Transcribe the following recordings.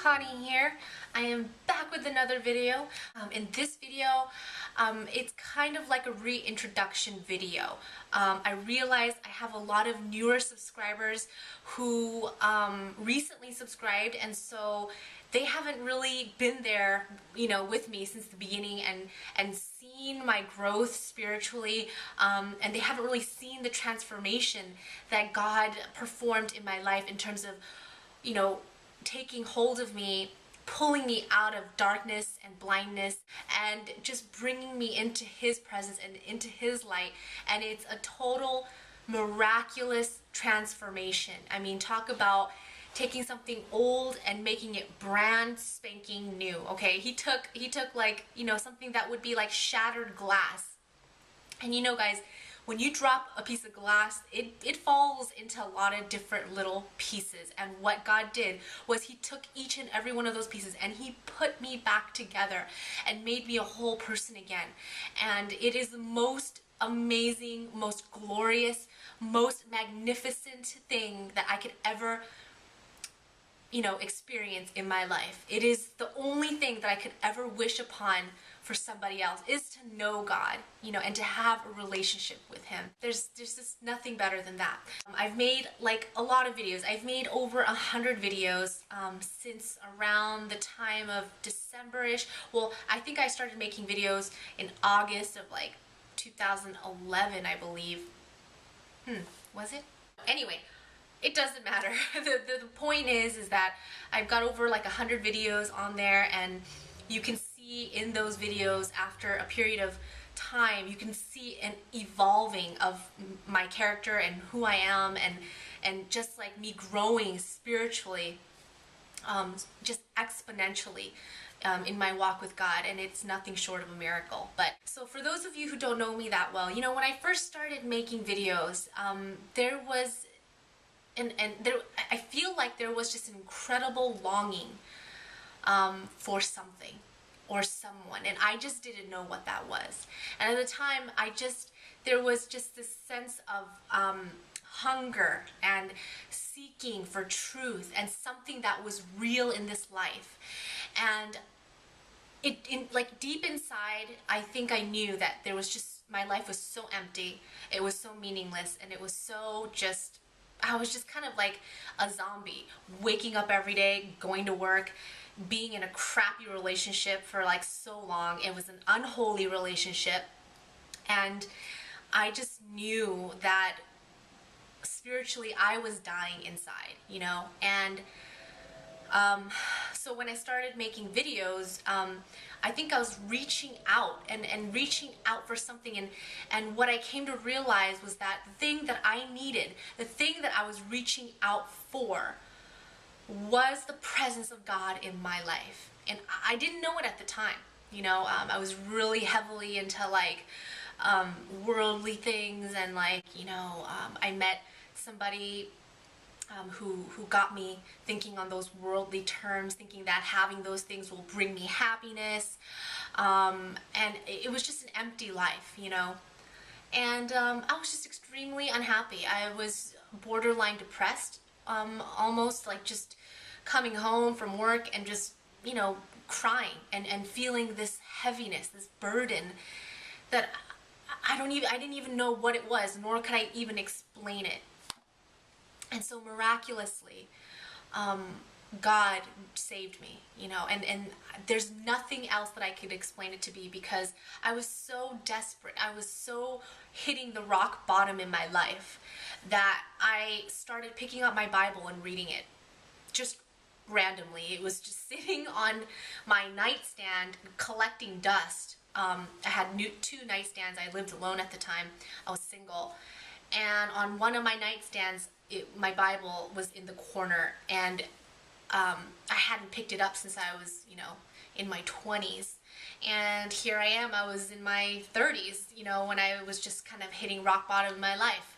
Connie here. I am back with another video. In this video, it's kind of like a reintroduction video. I realize I have a lot of newer subscribers who recently subscribed, and so they haven't really been there, with me since the beginning and seen my growth spiritually, and they haven't really seen the transformation that God performed in my life in terms of, taking hold of me, pulling me out of darkness and blindness, and just bringing me into His presence and into His light. And it's a total miraculous transformation. I mean, talk about taking something old and making it brand spanking new. Okay, he took like, something that would be like shattered glass. And guys, when you drop a piece of glass, it falls into a lot of different little pieces. And what God did was He took each and every one of those pieces and He put me back together and made me a whole person again. And it is the most amazing, most glorious, most magnificent thing that I could ever experience in my life. It is the only thing that I could ever wish upon for somebody else, is to know God, and to have a relationship with Him. There's just nothing better than that. I've made like a lot of videos. I've made over 100 videos since around the time of December-ish. Well, I think I started making videos in August of like 2011, I believe. Was it? Anyway, it doesn't matter. The point is that I've got over like 100 videos on there, and you can see in those videos, after a period of time, you can see an evolving of my character and who I am, and just like me growing spiritually, just exponentially in my walk with God, and it's nothing short of a miracle. But so for those of you who don't know me that well, when I first started making videos, there was I feel like there was just an incredible longing for something or someone, and I just didn't know what that was. And at the time, there was just this sense of hunger and seeking for truth and something that was real in this life. And like deep inside, I think I knew that there was just, my life was so empty, it was so meaningless, and it was so just, I was just kind of like a zombie, waking up every day, going to work, being in a crappy relationship for like so long. It was an unholy relationship, and I just knew that spiritually I was dying inside, and so when I started making videos, I think I was reaching out and reaching out for something, and what I came to realize was that the thing that I needed, the thing that I was reaching out for, was the presence of God in my life. And I didn't know it at the time. I was really heavily into like worldly things, and like, I met somebody who got me thinking on those worldly terms, thinking that having those things will bring me happiness, and it was just an empty life, and I was just extremely unhappy. I was borderline depressed, almost like just coming home from work and just, crying and feeling this heaviness, this burden that I didn't even know what it was, nor could I even explain it. And so miraculously, God saved me, and there's nothing else that I could explain it to be, because I was so desperate. I was so hitting the rock bottom in my life that I started picking up my Bible and reading it just randomly. It was just sitting on my nightstand collecting dust. I had two nightstands. I lived alone at the time. I was single. And on one of my nightstands, my Bible was in the corner, and I hadn't picked it up since I was, in my 20s. And here I am, I was in my 30s, when I was just kind of hitting rock bottom in my life.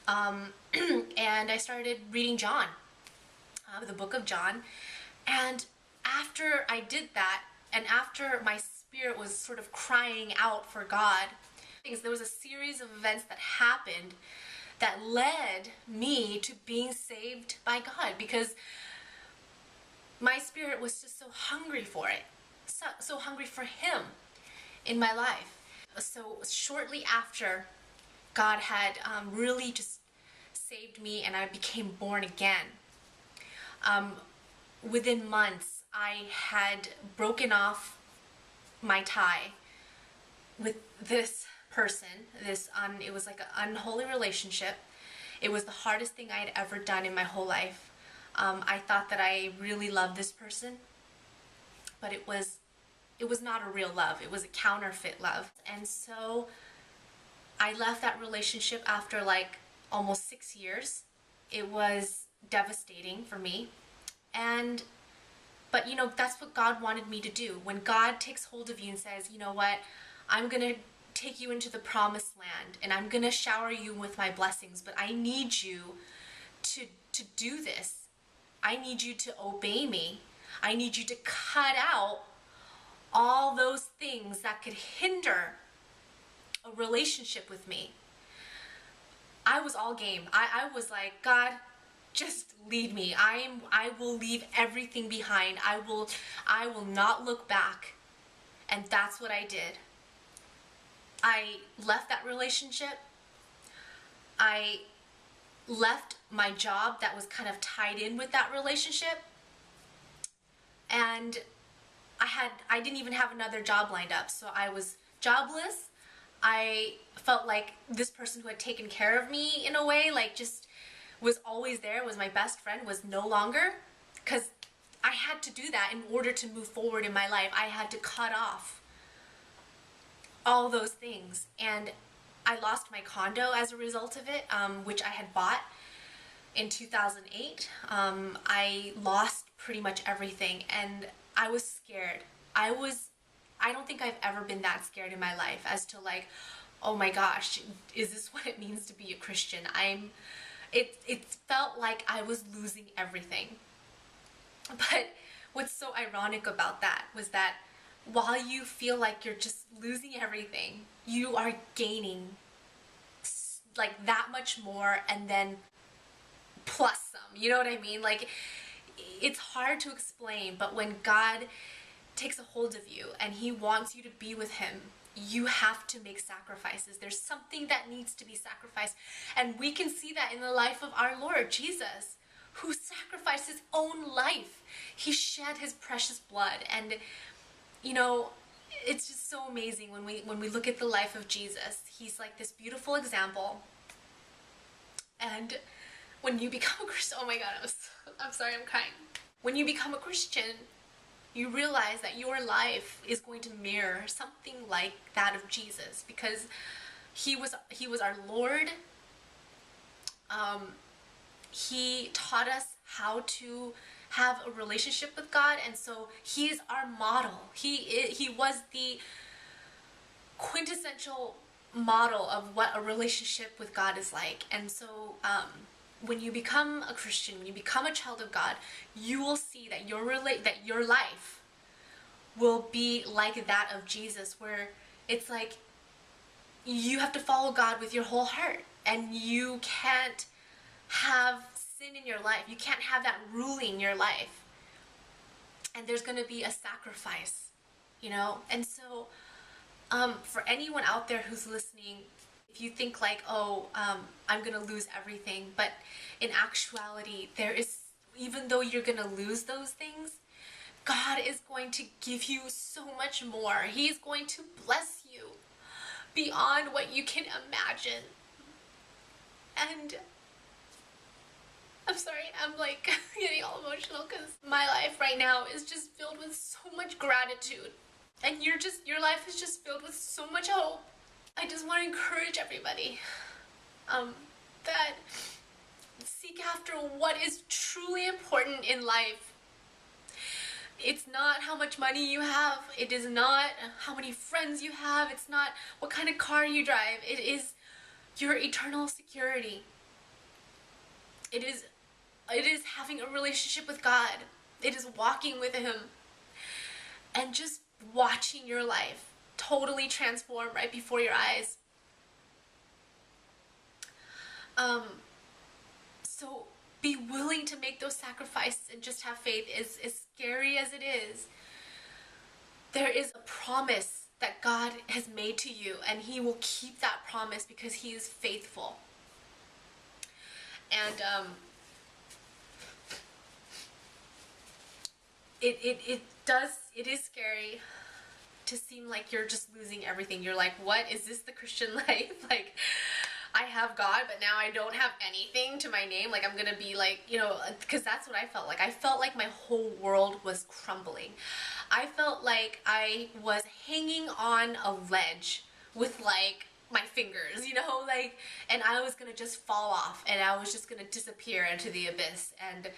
And I started reading John, the book of John. And after I did that, and after my spirit was sort of crying out for God, there was a series of events that happened that led me to being saved by God. Because my spirit was just so hungry for it, so hungry for him in my life. So shortly after God had really just saved me and I became born again, within months I had broken off my tie with this person. It was like an unholy relationship. It was the hardest thing I had ever done in my whole life. I thought that I really loved this person, but it was not a real love. It was a counterfeit love. And so I left that relationship after like almost 6 years. It was devastating for me. But you know, that's what God wanted me to do. When God takes hold of you and says, you know what, I'm going to take you into the promised land and I'm going to shower you with my blessings, but I need you to do this. I need you to obey me. I need you to cut out all those things that could hinder a relationship with me. I was all game. I was like, God, just lead me. I will leave everything behind. I will not look back. And that's what I did. I left that relationship. I left my job that was kind of tied in with that relationship. And I didn't even have another job lined up. So I was jobless. I felt like this person who had taken care of me in a way, like just was always there, was my best friend, was no longer. Because I had to do that in order to move forward in my life. I had to cut off all those things. And I lost my condo as a result of it, which I had bought in 2008. I lost pretty much everything, and I was scared. I don't think I've ever been that scared in my life as to like, oh my gosh, is this what it means to be a Christian? It felt like I was losing everything. But what's so ironic about that was that while you feel like you're just losing everything, you are gaining like that much more, and then plus some, you know what I mean? Like, it's hard to explain, but when God takes a hold of you and he wants you to be with him, you have to make sacrifices. There's something that needs to be sacrificed. And we can see that in the life of our Lord Jesus, who sacrificed his own life. He shed his precious blood. And, you know, it's just so amazing when we look at the life of Jesus. He's like this beautiful example. And when you become a Christian, oh my God, I'm sorry, I'm crying. When you become a Christian, you realize that your life is going to mirror something like that of Jesus, because he was our Lord. He taught us how to have a relationship with God, and so he is our model. He was the quintessential model of what a relationship with God is like. And so when you become a Christian, when you become a child of God, you will see that your life will be like that of Jesus, where it's like you have to follow God with your whole heart, and you can't have sin in your life. You can't have that ruling your life. And there's going to be a sacrifice, you know? And so for anyone out there who's listening, if you think like, oh, I'm going to lose everything, but in actuality, even though you're going to lose those things, God is going to give you so much more. He's going to bless you beyond what you can imagine. And I'm sorry, I'm like getting all emotional because my life right now is just filled with so much gratitude. And your life is just filled with so much hope. I just want to encourage everybody that seek after what is truly important in life. It's not how much money you have. It is not how many friends you have. It's not what kind of car you drive. It is your eternal security. It is having a relationship with God. It is walking with him and just watching your life totally transform right before your eyes. So be willing to make those sacrifices and just have faith. As scary as it is, there is a promise that God has made to you, and he will keep that promise because he is faithful. And it is scary to seem like you're just losing everything. You're like, what is this, the Christian life? Like, I have God, but now I don't have anything to my name. Like, I'm gonna be like, because that's what I felt like. I felt like my whole world was crumbling. I felt like I was hanging on a ledge with like my fingers, like, and I was gonna just fall off and I was just gonna disappear into the abyss. And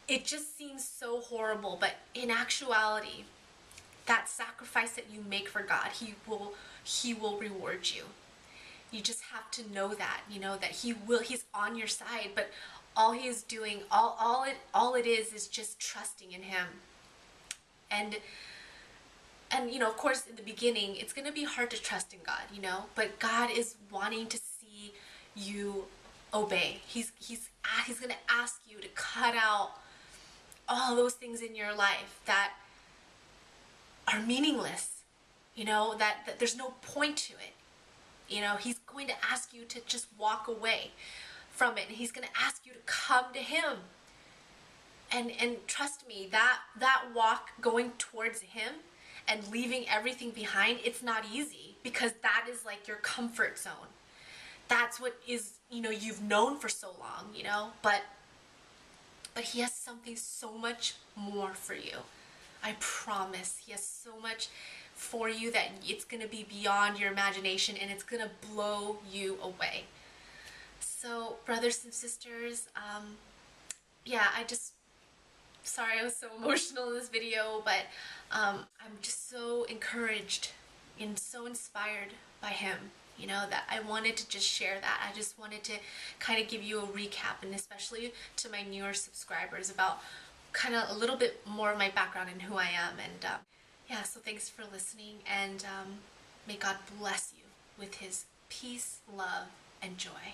it just seems so horrible, but in actuality, that sacrifice that you make for God, he will reward you. You just have to know that, that he's on your side, but all he is doing, all it is just trusting in him. And of course, in the beginning, it's going to be hard to trust in God, but God is wanting to see you obey. He's going to ask you to cut out all those things in your life that are meaningless, that there's no point to it. He's going to ask you to just walk away from it, and he's going to ask you to come to him. And trust me, that walk going towards him and leaving everything behind, it's not easy, because that is like your comfort zone. That's what is, you've known for so long, but he has something so much more for you. I promise. He has so much for you that it's going to be beyond your imagination, and it's going to blow you away. So, brothers and sisters, sorry I was so emotional in this video, but I'm just so encouraged and so inspired by him, that I wanted to just share that. I just wanted to kind of give you a recap, and especially to my newer subscribers, about kind of a little bit more of my background and who I am. And so thanks for listening, and may God bless you with his peace, love, and joy.